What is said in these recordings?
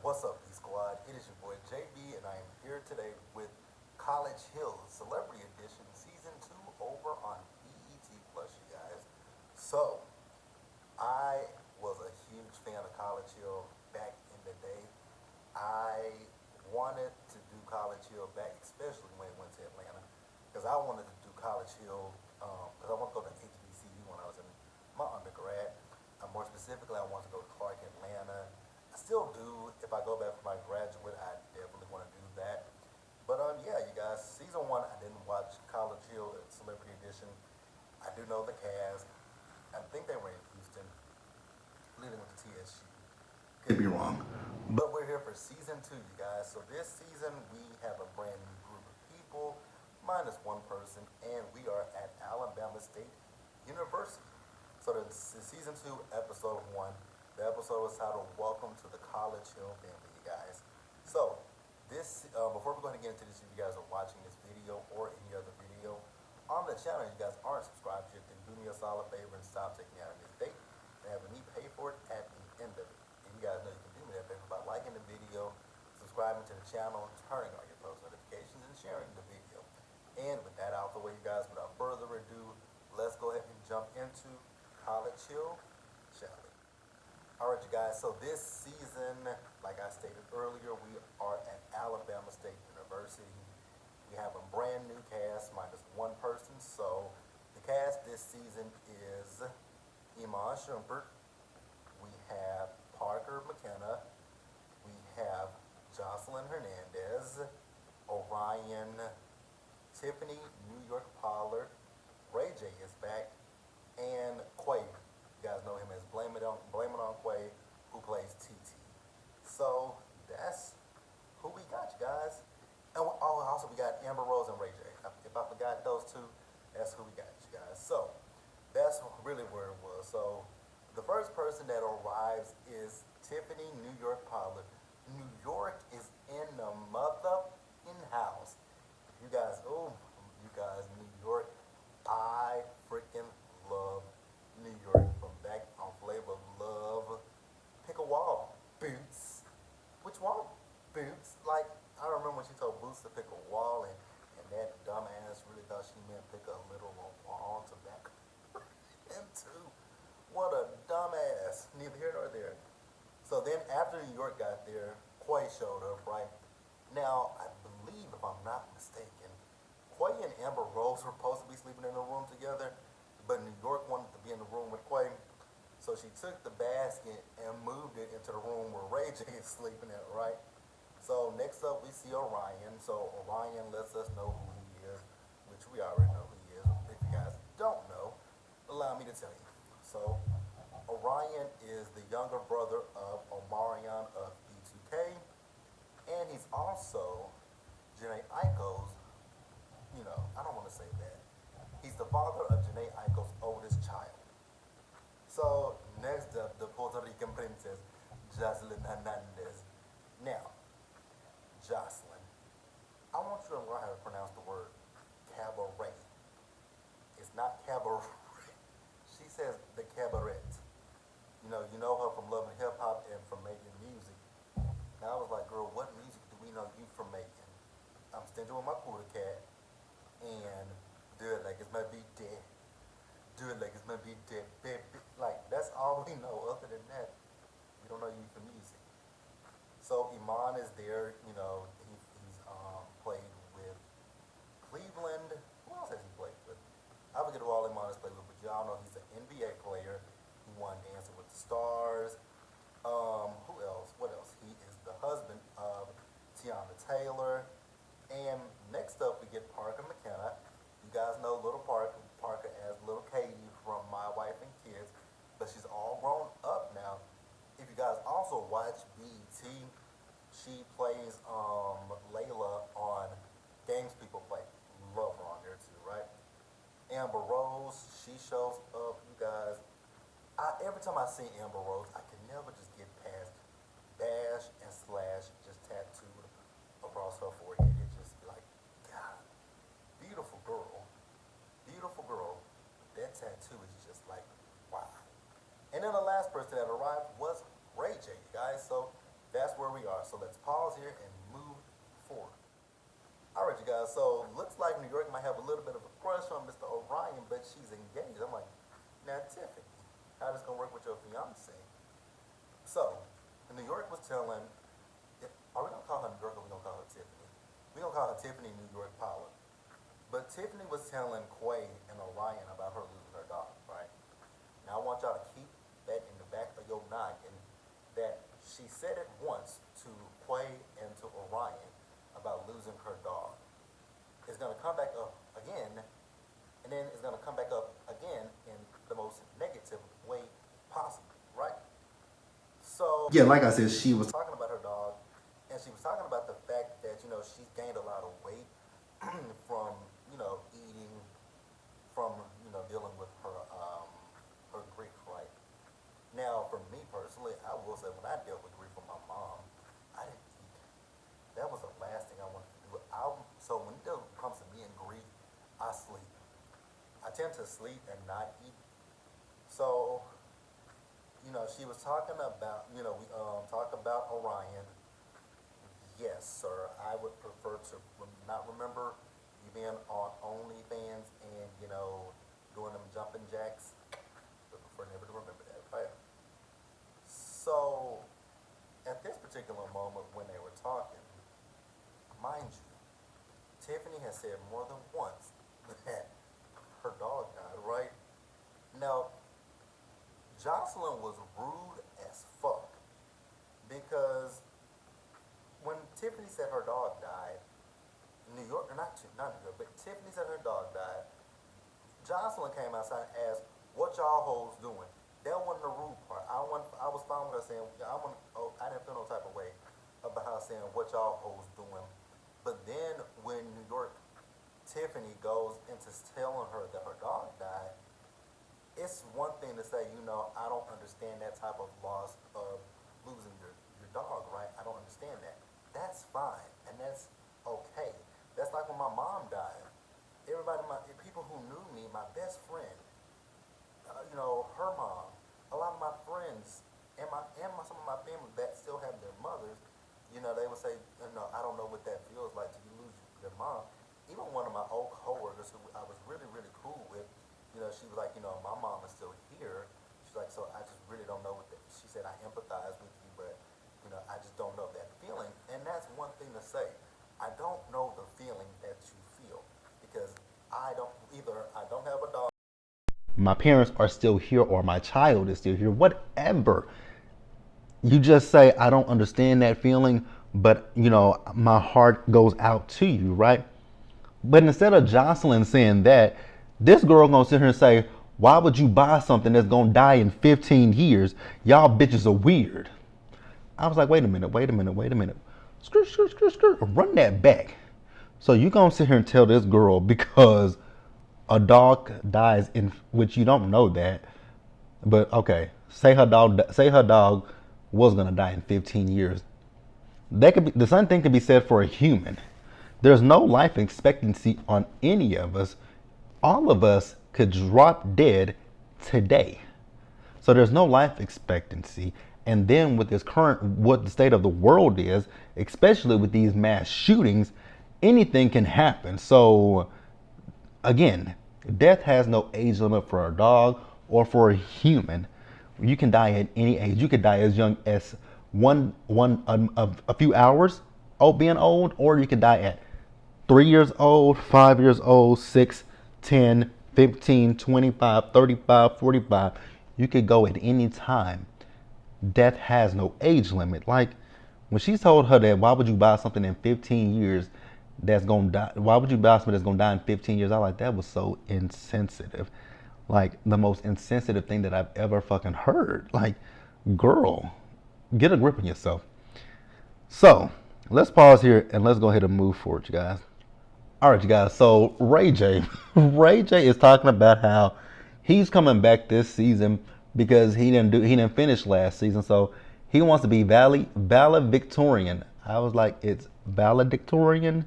What's up, E Squad? It is your boy JB, and I am here today with College Hill Celebrity Edition Season 2 over on BET Plus, you guys. So, I was a huge fan of College Hill back in the day. I wanted to do College Hill back, especially when it went to Atlanta, because I wanted to do College Hill because I want to go to HBCU when I was in my undergrad. More specifically, I want to go to Clark, Atlanta. I still do. If I go back for my graduate, I definitely want to do that. But yeah, you guys, season 1, I didn't watch College Hill Celebrity Edition. I do know the cast. I think they were in Houston, leading with the TSU. Could be wrong. But we're here for season 2, you guys. So this season, we have a brand new group of people, minus one person, and we are at Alabama State University. So the season 2, episode 1. The episode was titled "Welcome to the College Hill Family," you guys. So this, before we're going to get into this, if you guys are watching this video or any other video on the channel, you guys aren't subscribed yet, then do me a solid favor and stop taking out of this date and having me pay for it at the end of it. And you guys know you can do me that favor by liking the video, subscribing to the channel, turning on your post notifications, and sharing the video. And with that out the way, you guys, without further ado, let's go ahead and jump into College Hill, shall we? Alright, you guys, so this season, like I stated earlier, we are at Alabama State University. We have a brand new cast, minus one person. So the cast this season is Iman Shumpert, we have Parker McKenna, we have Jocelyn Hernandez, Orion, Tiffany New York Pollard, Ray J is back, and Quay. You guys know him as Blame It On Quay, who plays TT. So that's who we got, you guys. And also we got Amber Rose and Ray J. If I forgot those two, that's who we got, you guys. So that's really where it was. So the first person that arrives is Tiffany New York Pollard. New York is in the mother-in house. You guys, New York. I freaking love New York from back on Flavor of Love. Pick a wall, Boots. Which wall? Boots. Like, I remember when she told Boots to pick a wall, and that dumbass really thought she meant pick a literal wall to back into. What a dumbass. Neither here nor there. So then after New York got there, Quay showed up, right? Now, I believe, if I'm not mistaken, Quay and Amber Rose were supposed to be sleeping in a room together, but New York wanted to be in the room with Quay, so she took the basket and moved it into the room where Ray J is sleeping at, right? So next up we see Orion. So Orion lets us know who he is, which we already know who he is. If you guys don't know, allow me to tell you. So Orion is the younger brother of Omarion of B2K, and he's also Janae Aiko's, I don't want to say that. He's the father of Janae Aiko's oldest child. So next up, the Puerto Rican princess, Jocelyn Hernandez. Now, Jocelyn, I want you to learn how to pronounce the word cabaret. It's not cabaret. She says the cabaret. You know her from Love and Hip Hop and from making music. Now I was like, girl, what music do we know you from making? I'm stingy with my Puerto cat. And do it like it's my big day. Do it like it's my big day, baby. Like, that's all we know. Other than that, we don't know you from music. So Iman is there. He's played with Cleveland. Who else has he played with? I forget who all Iman has played with, but y'all know he's an NBA player. He won Dancing with the Stars. Who else? What else? He is the husband of Tiana Taylor. And next up, we get Parker McKenna. You guys know little Parker as little Katie from My Wife and Kids, but she's all grown up now. If you guys also watch BET, she plays Layla on Games People Play. Love her on there too, right? Amber Rose, she shows up. You guys, every time I see Amber Rose, I can never just get past Bash and Slash just tattooed across her forehead. It's just like, God, beautiful girl. Beautiful girl. That tattoo is just like, wow. And then the last person that arrived was Ray J, guys. So that's where we we are. So let's pause here and move forward. All right, you guys. So looks like New York might have a little bit of a crush on Mr. Orion, but she's engaged. I'm like, now Tiffany, how this gonna work with your fiance? So New York was telling, are we gonna call her New York or we gonna call her Tiffany? We gonna call her Tiffany New York Power. But Tiffany was telling Quay and Orion about her losing her dog, right? Now I want y'all to keep that in the back of your noggin that she said it once to Quay and to Orion about losing her dog. It's gonna come back up again, and then it's gonna come back up again in the most negative way possible, right? So yeah, like I said, she was talking about her dog, and she was talking about the fact that she's gained a lot of weight from eating, from dealing with her grief, right? Now, for me personally, I will say when I dealt with grief with my mom, I didn't eat. That was the last thing I wanted to do. So when it comes to me and grief, I sleep. I tend to sleep and not eat. So she was talking about, we talk about Orion. Yes, sir, I would prefer to not remember you being on OnlyFans and, doing them jumping jacks. But prefer never to remember that, right? So, at this particular moment when they were talking, mind you, Tiffany has said more than once that her dog died, right? Now, Jocelyn was rude as fuck because when Tiffany said her dog died, New York, or not New York, but Tiffany said her dog died, Jocelyn came outside and asked, what y'all hoes doing? That wasn't the rude part. I was fine with her saying, I didn't feel no type of way about her saying, what y'all hoes doing. But then when New York, Tiffany goes into telling her that her dog died, it's one thing to say, I don't understand that type of loss of losing your dog, right? I don't understand that. That's fine, and that's okay. That's like when my mom died. People who knew me, my best friend, her mom, a lot of my friends, and some of my family that still have their mothers, they would say, I don't know what that feels like to lose your mom. Even one of my old coworkers who I was really, really cool with, she was like, my mom is still here. She's like, so I just really don't know what that. She said, I empathize with you, but I just don't know that feeling. And that's one thing to say. I don't know the feeling that you feel because I don't have a dog. My parents are still here or my child is still here, whatever. You just say, I don't understand that feeling, but my heart goes out to you, right? But instead of Jocelyn saying that, this girl gonna sit here and say, why would you buy something that's gonna die in 15 years? Y'all bitches are weird. I was like, wait a minute. Skirt, run that back. So you gonna sit here and tell this girl because a dog dies in which you don't know that, but okay, say her dog was gonna die in 15 years. The same thing can be said for a human. There's no life expectancy on any of us. All of us could drop dead today. So there's no life expectancy. And then with what the state of the world is, especially with these mass shootings, anything can happen. So again, death has no age limit for a dog or for a human. You can die at any age. You could die as young as a few hours being old, or you could die at 3 years old, 5 years old, 6, 10, 15, 25, 35, 45. You could go at any time. Death has no age limit. Like when she told her that, why would you buy something in 15 years that's gonna die? Why would you buy something that's gonna die in 15 years? I like, that was so insensitive. Like the most insensitive thing that I've ever fucking heard. Like, girl, get a grip on yourself. So let's pause here and let's go ahead and move forward, you guys. All right, you guys. So Ray J is talking about how he's coming back this season because he didn't finish last season, so he wants to be valedictorian. I was like, it's valedictorian.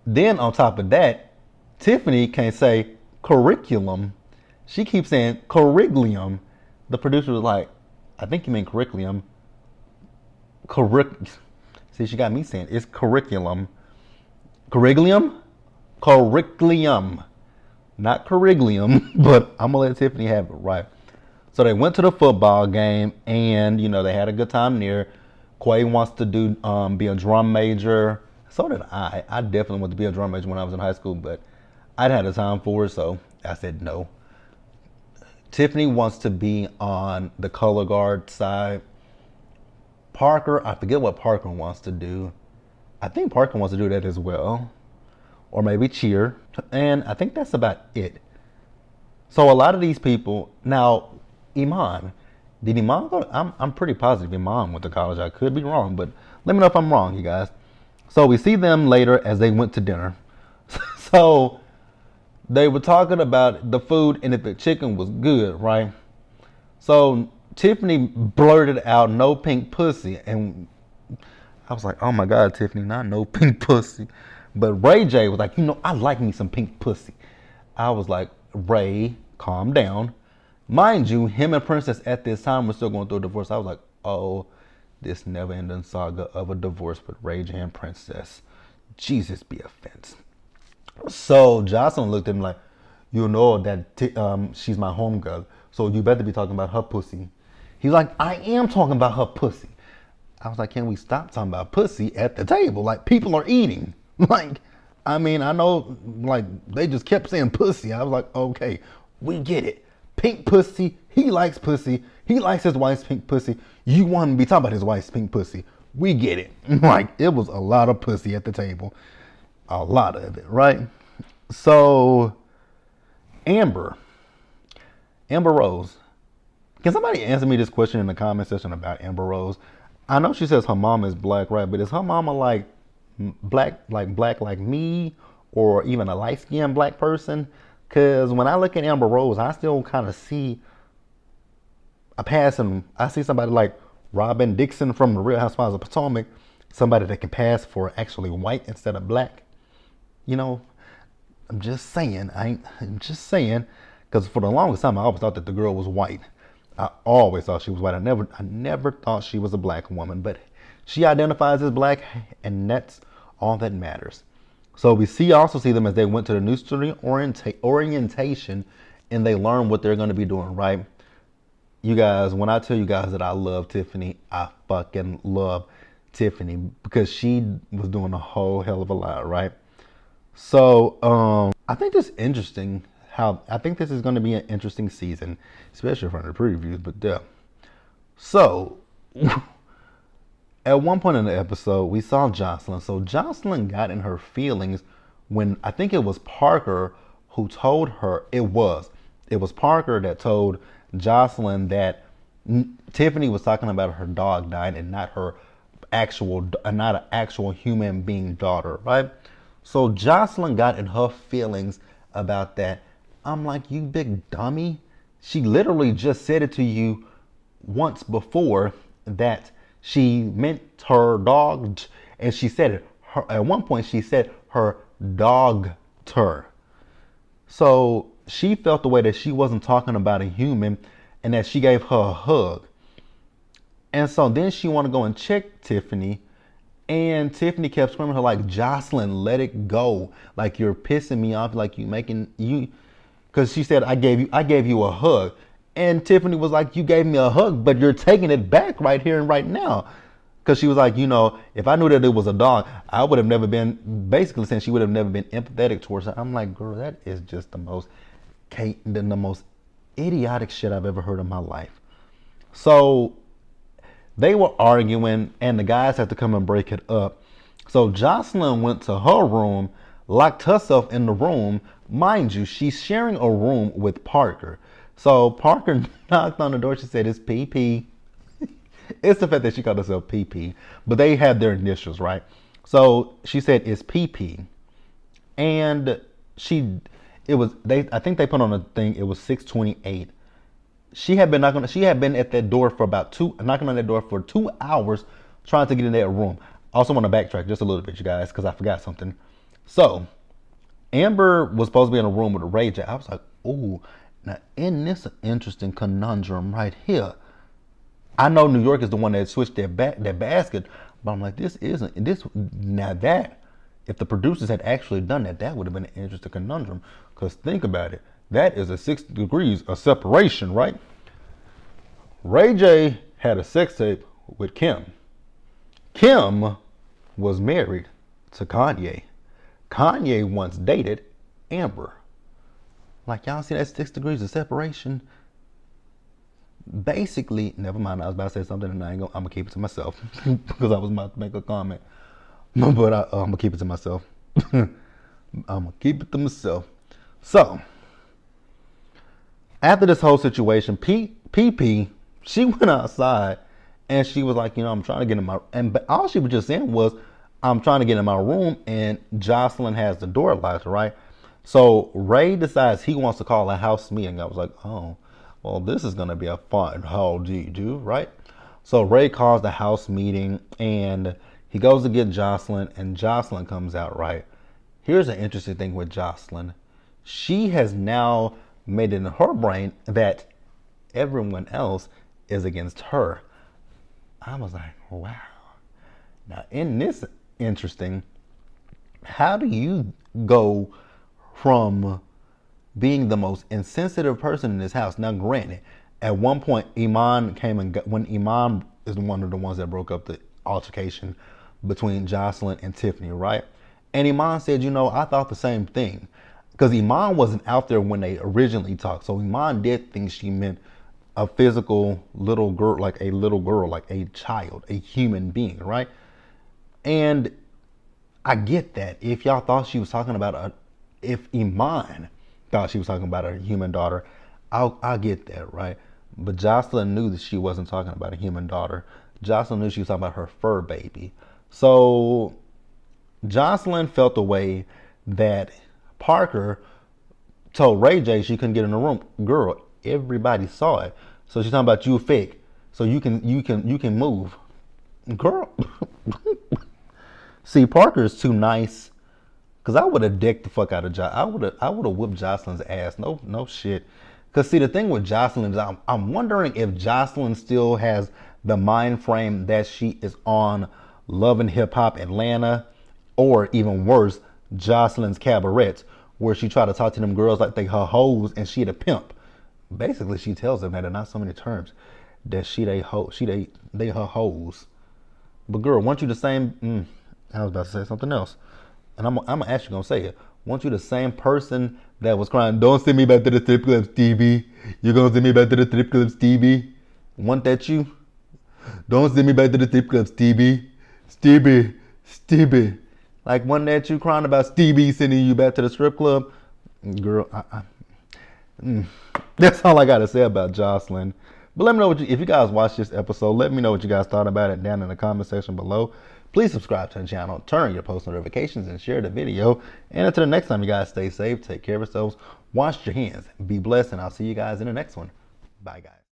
Then on top of that, Tiffany can't say curriculum. She keeps saying curriculum. The producer was like, I think you mean curriculum. See, she got me saying it's curriculum. Curriculum? Curriculum. Not curriculum, but I'm going to let Tiffany have it, right? So they went to the football game, and, they had a good time there. Quay wants to be a drum major. So did I. I definitely wanted to be a drum major when I was in high school, but I'd had a time for it, so I said no. Tiffany wants to be on the color guard side. Parker, I forget what Parker wants to do. I think Parker wants to do that as well. Or maybe cheer. And I think that's about it. So a lot of these people, now, Iman, did Iman go? I'm pretty positive Iman went to college. I could be wrong, but let me know if I'm wrong, you guys. So we see them later as they went to dinner. So they were talking about the food and if the chicken was good, right? So Tiffany blurted out, "No pink pussy," and I was like, "Oh my God, Tiffany, not no pink pussy." But Ray J was like, "I like me some pink pussy." I was like, "Ray, calm down." Mind you, him and Princess at this time were still going through a divorce. I was like, "Oh, this never-ending saga of a divorce with Ray J and Princess. Jesus be offense." So Jocelyn looked at him like, that she's my homegirl, so you better be talking about her pussy. He's like, "I am talking about her pussy." I was like, "Can we stop talking about pussy at the table? Like, people are eating." I know, they just kept saying pussy. I was like, "Okay, we get it. Pink pussy. He likes pussy. He likes his wife's pink pussy. You want to be talking about his wife's pink pussy. We get it." It was a lot of pussy at the table. A lot of it, right? So, Amber Rose. Can somebody answer me this question in the comment section about Amber Rose? I know she says her mom is black, right? But is her mama black like me, or even a light-skinned black person? Because when I look at Amber Rose, I still kind of see I see somebody like Robin Dixon from the Real Housewives of Potomac, somebody that can pass for actually white instead of black. I'm just saying, because for the longest time I always thought that the girl was white. I always thought she was white. I never thought she was a black woman, but she identifies as black, and that's all that matters. So we also see them as they went to the new student orientation, and they learn what they're going to be doing, right? You guys, when I tell you guys that I love Tiffany, I fucking love Tiffany, because she was doing a whole hell of a lot, right? So I think this is interesting. I think this is going to be an interesting season, especially from the previews. But yeah. So at one point in the episode, we saw Jocelyn. So Jocelyn got in her feelings when I think it was Parker who told her it was Parker that told Jocelyn that Tiffany was talking about her dog dying and not an actual human being daughter, right? So Jocelyn got in her feelings about that. I'm like, "You big dummy. She literally just said it to you once before that she meant her dog," and she said it. At one point, she said her dog-ter. So she felt the way that she wasn't talking about a human, and that she gave her a hug. And so then she wanted to go and check Tiffany. And Tiffany kept screaming at her like, "Jocelyn, let it go. Like, you're pissing me off. Like, because she said, I gave you a hug." And Tiffany was like, "You gave me a hug, but you're taking it back right here and right now." Because she was like, "If I knew that it was a dog, I would have never been," basically saying she would have never been empathetic towards her. I'm like, girl, that is just the most idiotic shit I've ever heard in my life. So they were arguing, and the guys had to come and break it up. So Jocelyn went to her room, locked herself in the room. Mind you, she's sharing a room with Parker. So Parker knocked on the door. She said, "It's PP." It's the fact that she called herself PP, but they had their initials, right? So she said, "It's PP," and I think they put on a thing. It was 6:28. She had been at that door for knocking on that door for 2 hours, trying to get in that room. I also want to backtrack just a little bit, you guys, because I forgot something. So Amber was supposed to be in a room with a Ray J. I was like, "Ooh, now isn't this an interesting conundrum right here?" I know New York is the one that switched their basket, But I'm like, this isn't this now that if the producers had actually done that, that would have been an interesting conundrum. Because think about it, that is a 6 degrees of separation, right? Ray J had a sex tape with Kim. Kim was married to Kanye. Kanye once dated Amber. Like, y'all see that 6 degrees of separation? Basically, never mind. I was about to say something, and I'm gonna keep it to myself because I was about to make a comment, but I'm gonna keep it to myself. I'm gonna keep it to myself. So, after this whole situation, PP, she went outside and she was like, I'm trying to get in my, and all she was just saying was, I'm trying to get in my room, and Jocelyn has the door locked, right? So Ray decides he wants to call a house meeting. I was like, oh, well, this is gonna be a fun how do you do, right? So Ray calls the house meeting and he goes to get Jocelyn, and Jocelyn comes out, right? Here's an interesting thing with Jocelyn. She has now made it in her brain that everyone else is against her. I was like, wow. Now, in this interesting, how do you go from being the most insensitive person in this house? Now, granted, at one point, Iman came and got, when Iman is one of the ones that broke up the altercation between Jocelyn and Tiffany, right? And Iman said, I thought the same thing. Because Iman wasn't out there when they originally talked. So Iman did think she meant a physical little girl, like a child, a human being, right? And I get that. If y'all thought she was talking about if Iman thought she was talking about a human daughter, I get that, right? But Jocelyn knew that she wasn't talking about a human daughter. Jocelyn knew she was talking about her fur baby. So Jocelyn felt the way that Parker told Ray J she couldn't get in the room. Girl, everybody saw it. So she's talking about you fake. So you can move. Girl. See, Parker is too nice. Cause I would have decked the fuck out of Jocelyn. I would have whooped Jocelyn's ass. No shit. Cause see, the thing with Jocelyn is I'm wondering if Jocelyn still has the mind frame that she is on Love and Hip Hop Atlanta, or even worse, Jocelyn's Cabarets, where she tried to talk to them girls like they her hoes and she the pimp. Basically, she tells them that in not so many terms that they her hoes. But girl, weren't you the same? I was about to say something else, and I'm actually gonna say it. Weren't you the same person that was crying, "Don't send me back to the strip club, Stevie. You're gonna send me back to the strip club, Stevie." Wasn't that you? Don't send me back to the strip club, Stevie. Stevie. Like, wasn't that you crying about Stevie sending you back to the strip club? Girl, that's all I gotta say about Jocelyn. But let me know if you guys watched this episode, let me know what you guys thought about it down in the comment section below. Please subscribe to the channel, turn on your post notifications, and share the video. And until the next time, you guys stay safe, take care of yourselves, wash your hands, be blessed, and I'll see you guys in the next one. Bye, guys.